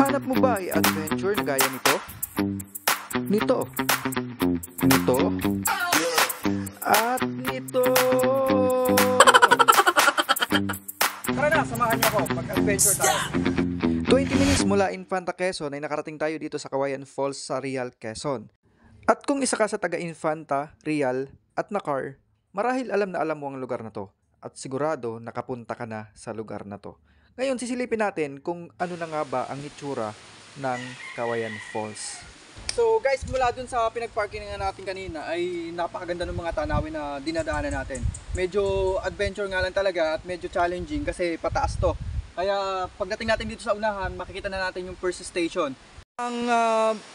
Hanap mo ba ay adventure na gaya nito? Nito? Nito? At nito? Tara na, samahan niyo ako. Mag-adventure tayo. 20 minutes mula Infanta, Quezon ay nakarating tayo dito sa Kawayan Falls sa Real, Quezon. At kung isa ka sa taga Infanta, Real at Nakar, marahil alam na alam mo ang lugar na to. At sigurado nakapunta ka na sa lugar na to. Ngayon sisilipin natin kung ano na nga ba ang itsura ng Kawayan Falls. So guys, mula dun sa pinag-parkingan natin kanina ay napakaganda ng mga tanawin na dinadaanan natin. Medyo adventure nga lang talaga at medyo challenging kasi pataas to. Kaya pagdating natin dito sa unahan, makikita na natin yung first station. Ang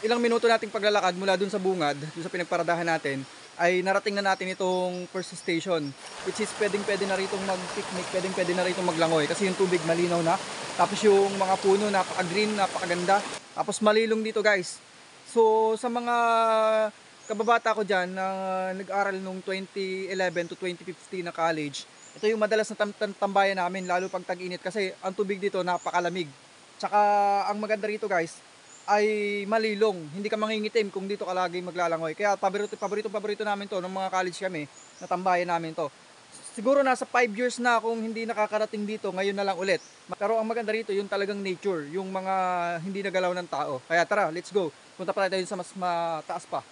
ilang minuto nating paglalakad mula dun sa bungad, dun sa pinagparadahan natin, ay narating na natin itong first station, which is pwedeng-pwede na rito mag-picnic, pwedeng-pwede na rito maglangoy kasi yung tubig malinaw na. Tapos yung mga puno napaka-green, napakaganda. Tapos malilong dito guys. So sa mga kababata ko dyan na nag-aral nung 2011 to 2015 na college, ito yung madalas na tambayan namin lalo pag tag-init kasi ang tubig dito napakalamig. Tsaka ang maganda rito guys ay malilong, hindi ka mangingitim kung dito ka lagi maglalangoy. Kaya paborito namin to, ng mga college kami, natambayan namin to. Siguro nasa 5 years na akong hindi nakakarating dito, ngayon na lang ulit. Pero ang maganda rito, yung talagang nature, yung mga hindi nagalaw ng tao. Kaya tara, let's go. Punta pa tayo sa mas mataas pa.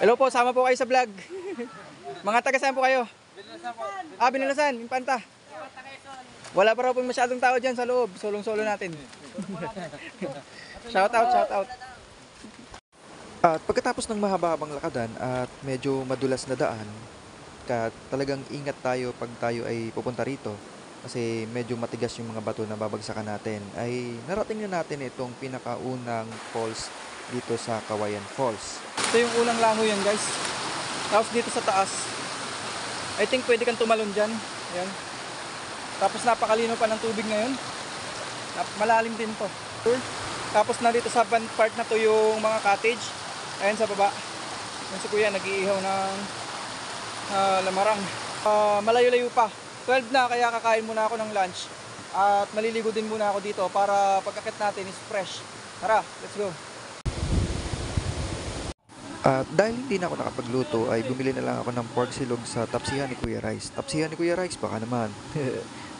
Hello po, sama po kayo sa vlog. Mga taga saan po kayo? Binalasan po. Binalasan, Infanta. Wala pa raw po masyadong tao dyan sa loob, solong-solo natin. Shout out. At pagkatapos ng mahaba-habang lakadan at medyo madulas na daan, talagang ingat tayo pag tayo ay pupunta rito kasi medyo matigas yung mga bato na babagsakan natin, ay narating na natin itong pinakaunang falls dito sa Kawayan Falls. Ito yung unang langoy yan guys. Tapos dito sa taas, I think pwede kang tumalon dyan. Ayan. Tapos napakalino pa ng tubig ngayon. Malalim din to. Tapos na dito sa part na to yung mga cottage. Ayan sa baba. Yung si kuya nag-iihaw ng lamarang. Malayo-layo pa. 12 na kaya kakain muna ako ng lunch. At maliligo din muna ako dito para pagkakit natin is fresh. Tara, let's go. At dahil hindi na ako nakapagluto ay bumili na lang ako ng pork silog sa Tapsihan ni Kuya Rice. Tapsihan ni Kuya Rice baka naman.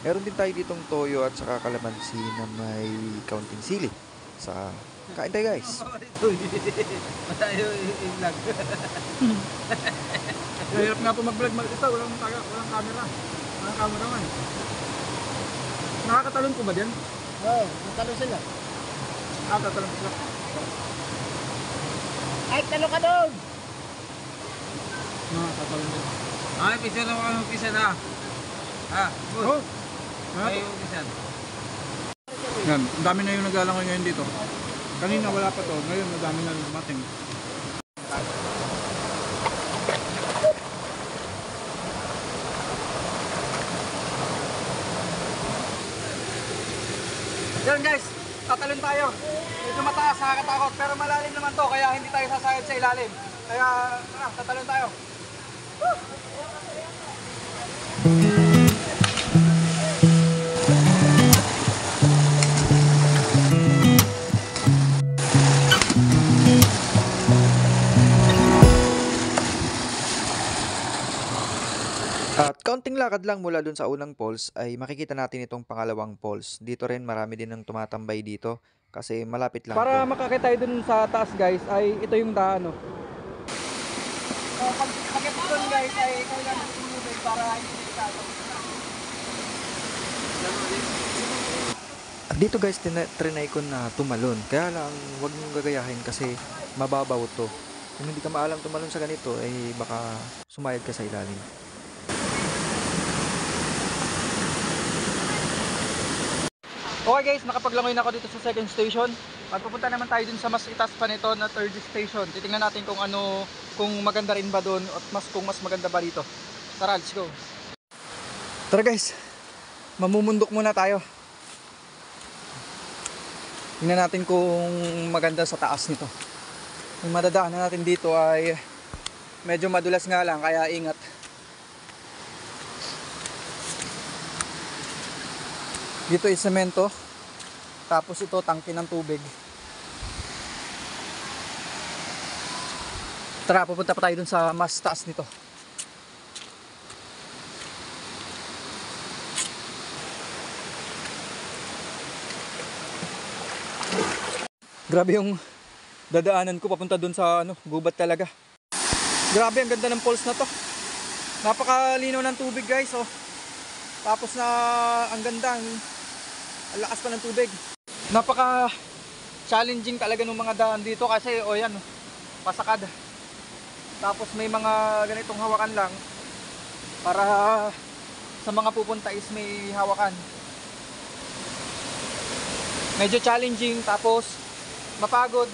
Meron din tayo ditong toyo at saka kalamansi na may kaunting sili. Sa kain tayo guys. Matayo i-vlog. Hirap nga po mag-vlog ito, walang camera. Walang camera man. Nakakatalon po ba diyan? Oo, natalo sila. Tatalon sila. Ay, talo ka doon! Tatalon din. Ay, pisa na ako pisa na. Oh. Ay, pisa. Yan, ang dami na yung naglalangoy ngayon dito. Kanina wala pa to, ngayon madami na dumating. Yan guys, tatalon tayo. Medyo mataas, nakakatakot, pero malalim naman to, kaya hindi tayo sasayad sa ilalim. Kaya, tatalon tayo. At kaunting lakad lang mula dun sa unang falls ay makikita natin itong pangalawang falls. Dito rin marami din ang tumatambay dito kasi malapit lang Para to. makakita tayo dun sa taas guys, ay ito yung daan. Pag doon guys ay kailangan tumubig para hindi tayo. At dito guys, trinay ko na tumalon. Kaya lang, huwag mong gagayahin kasi mababaw to. Kung hindi ka maalam tumalon sa ganito, ay baka sumayad ka sa ilalim. Okay guys, nakapaglangoy na ako dito sa second station. At pupunta naman tayo dun sa mas itaas pa nito na third station. Titingnan natin kung kung maganda rin ba doon at kung mas maganda ba dito. Tara, let's go. Tara guys, mamumundok muna tayo. Tingnan natin kung maganda sa taas nito. Yung madadaanan natin dito ay medyo madulas nga lang, kaya ingat. Dito is semento. Tapos ito, tangke ng tubig. Tara, pupunta pa tayo dun sa mas taas nito. Grabe yung dadaanan ko papunta dun sa gubat talaga. Grabe, ang ganda ng falls na to. Napakalinaw ng tubig, guys, oh. Tapos na ang ganda, ang lakas pa ng tubig. Napaka challenging talaga ng mga daan dito kasi yan, pasakad. Tapos may mga ganitong hawakan lang para sa mga pupunta is may hawakan. Medyo challenging, tapos mapagod.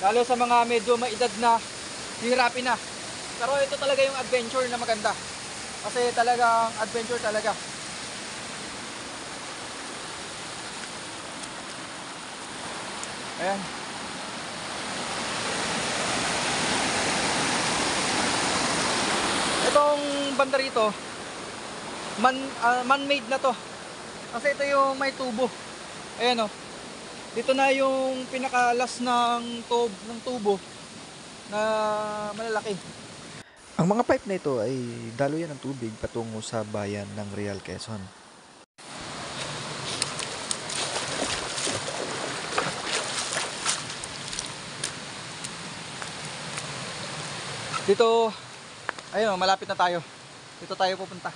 Lalo sa mga medyo maedad na, hihirapin na. Pero ito talaga yung adventure na maganda. Kasi talagang adventure talaga. Ayan. Itong banda rito, man-made na to. Kasi ito yung may tubo. Ayan, oh. Dito na yung pinakalas ng tubo na malalaki. Ang mga pipe na ito ay daluyan ng tubig patungo sa bayan ng Real Quezon. Dito, ayun, malapit na tayo. Dito tayo pupunta.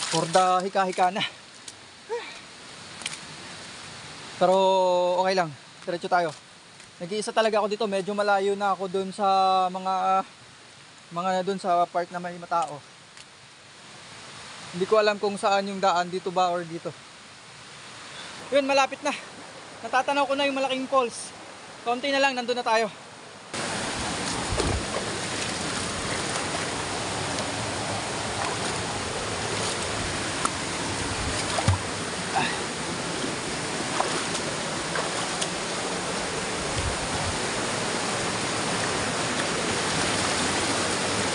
Porda hika-hika na. Pero okay lang, diretso tayo. Nag-iisa talaga ako dito, medyo malayo na ako dun sa mga dun sa part na may matao. Hindi ko alam kung saan yung daan, dito ba or dito. Yun, malapit na. Natatanaw ko na yung malaking falls. Konti na lang, nandun na tayo.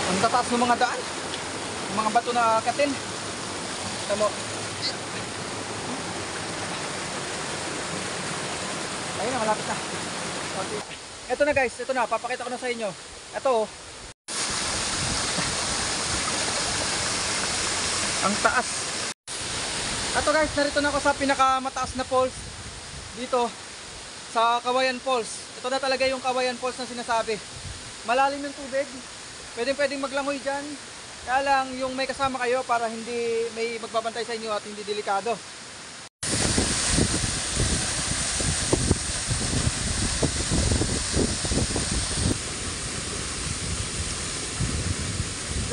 Ang tataas ng mga daan, yung mga bato na katin. Tamo. Ayun na, malapit na. Okay. Ito na, guys, ito na, papakita ko na sa inyo. Ito, oh. Ang taas. Ito, guys, narito na ako sa pinakamataas na falls dito sa Kawayan Falls. Ito na talaga yung Kawayan Falls na sinasabi. Malalim yung tubig. Pwedeng maglangoy dyan. Kaya lang yung may kasama kayo para hindi may magbabantay sa inyo at hindi delikado.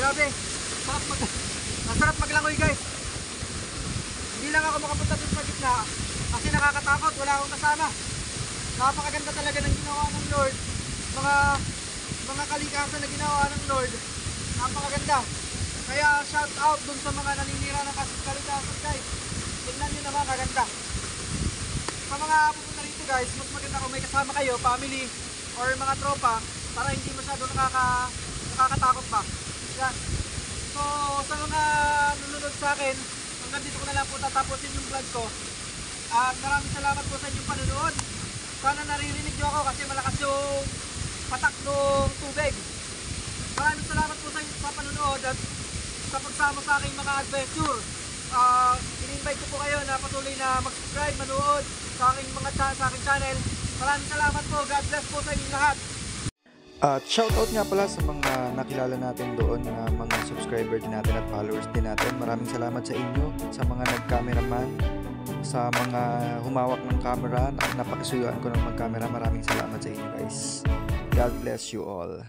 Grabe, masarap maglangoy, guys. Hindi lang ako makapunta dun sa gitna kasi nakakatakot, wala akong kasama. Napakaganda talaga ng ginawa ng Lord. Mga kalikasan na ginawa ng Lord, napakaganda. Kaya shout out dun sa mga naninira ng kalikasan, guys. Tingnan nyo naman, kaganda. Sa mga pupunta rito, guys, mas maganda kung may kasama kayo, family or mga tropa, para hindi masyado nakakatakot pa. Yan. So sa mga nanonood sa akin, hanggang dito ko na lang po tatapusin yung vlog ko. At maraming salamat po sa inyong panonood. Sana naririnig nyo ako kasi malakas yung patak ng tubig. Maraming salamat po sa panonood at sa pagsama sa aking mga adventure. In-invite ko po kayo na patuloy na mag-subscribe, manood sa aking channel. Maraming salamat po. God bless po sa inyong lahat. At shoutout nga pala sa mga nakilala natin doon na mga subscriber din natin at followers din natin. Maraming salamat sa inyo, sa mga nag-cameraman, sa mga humawak ng camera, napakisuyuan ko ng mag-camera. Maraming salamat sa inyo, guys. God bless you all.